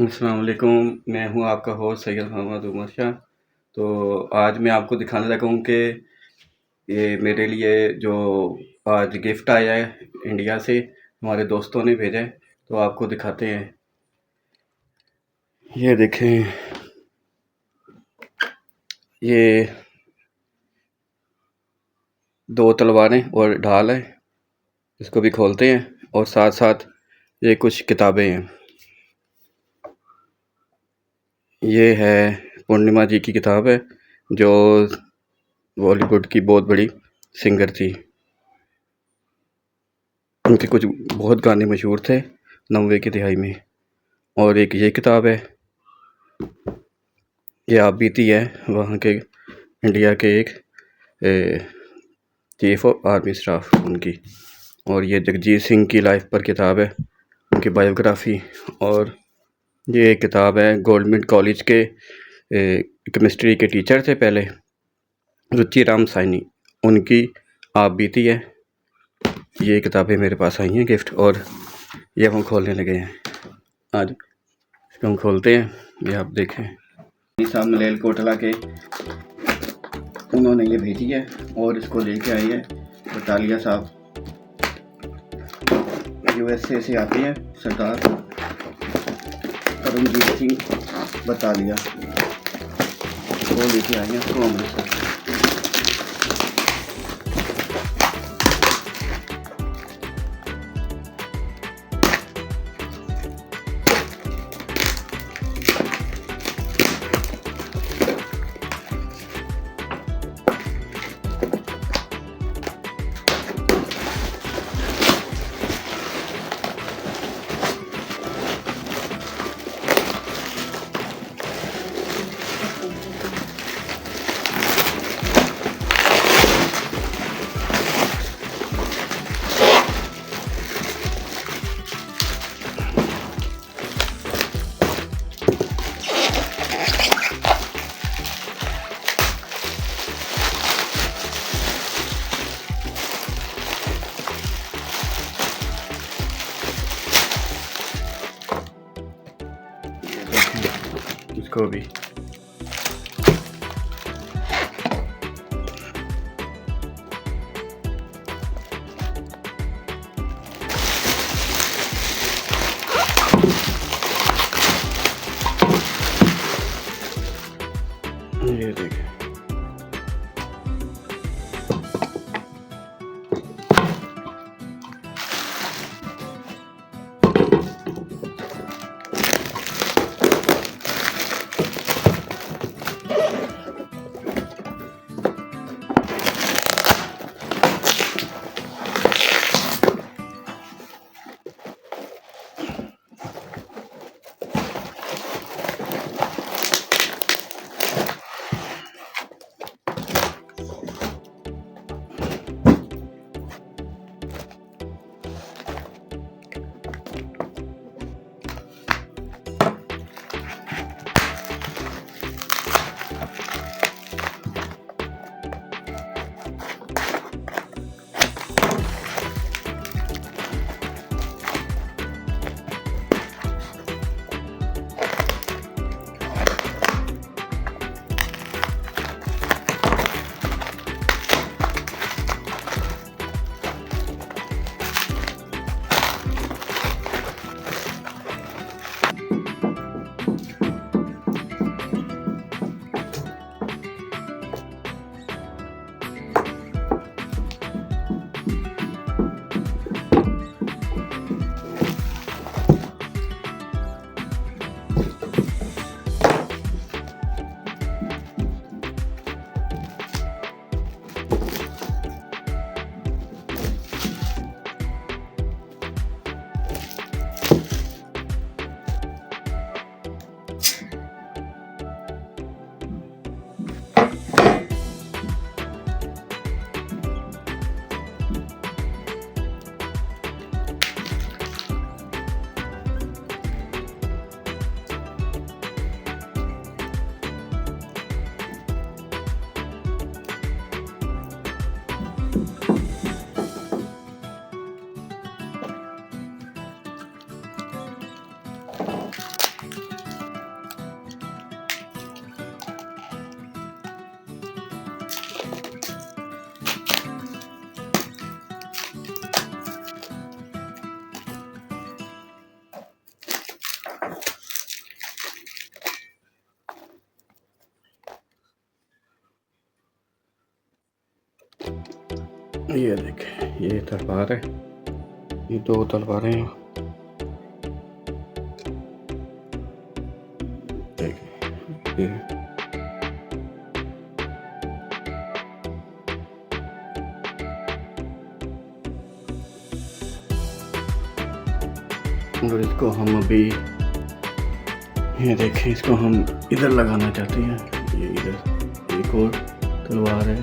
अस्सलाम वालेकुम। मैं हूँ आपका होस्ट सैयद मोहम्मद उमर शाह। तो आज मैं आपको दिखाने लगा हूँ कि ये मेरे लिए जो आज गिफ्ट आया है इंडिया से, हमारे दोस्तों ने भेजा है, तो आपको दिखाते हैं। ये देखें, ये 2 तलवारें और ढाल है। इसको भी खोलते हैं और साथ साथ ये कुछ किताबें हैं। ये है पूर्णिमा जी की किताब है, जो बॉलीवुड की बहुत बड़ी सिंगर थी। उनके कुछ बहुत गाने मशहूर थे 90 की दिहाई में। और एक ये किताब है, ये आप बीती है वहाँ के इंडिया के एक चीफ ऑफ आर्मी स्टाफ उनकी। और ये जगजीत सिंह की लाइफ पर किताब है, उनकी बायोग्राफी। और ये एक किताब है गवर्नमेंट कॉलेज के केमिस्ट्री के टीचर थे पहले, रुचि राम साइनी, उनकी आप बीती है। ये किताबें मेरे पास आई हैं गिफ्ट, और ये हम खोलने लगे हैं। आज इसको हम खोलते हैं। ये आप देखें, साहब मलेल कोटला के उन्होंने ये भेजी है और इसको लेके आई है बटालिया साहब, यूएसए से आती है, सरदार करमजीत सिंह बटालिया, वो लेके आई है इसको अमृतसर। इसको भी ये देखें, ये देखें, ये तलवार है, ये 2 तलवारें हैं। देखें ये और इसको हम अभी, ये देखें, इसको हम इधर लगाना चाहते हैं। ये इधर एक और तलवार है,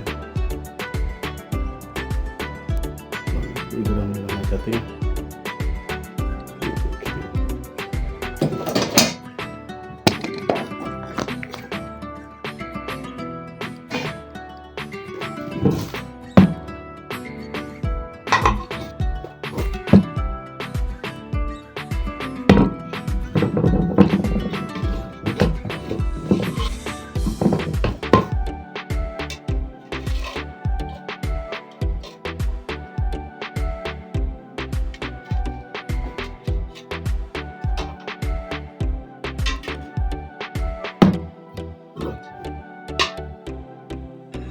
इधर हम लगाना चाहते हैं।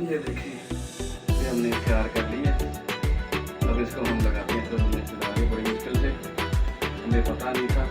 ये देखिए, ये हमने तैयार कर ली है। अब इसको हम लगाते हैं। तो हमने चला ली बड़ी मुश्किल से, हमें पता नहीं था।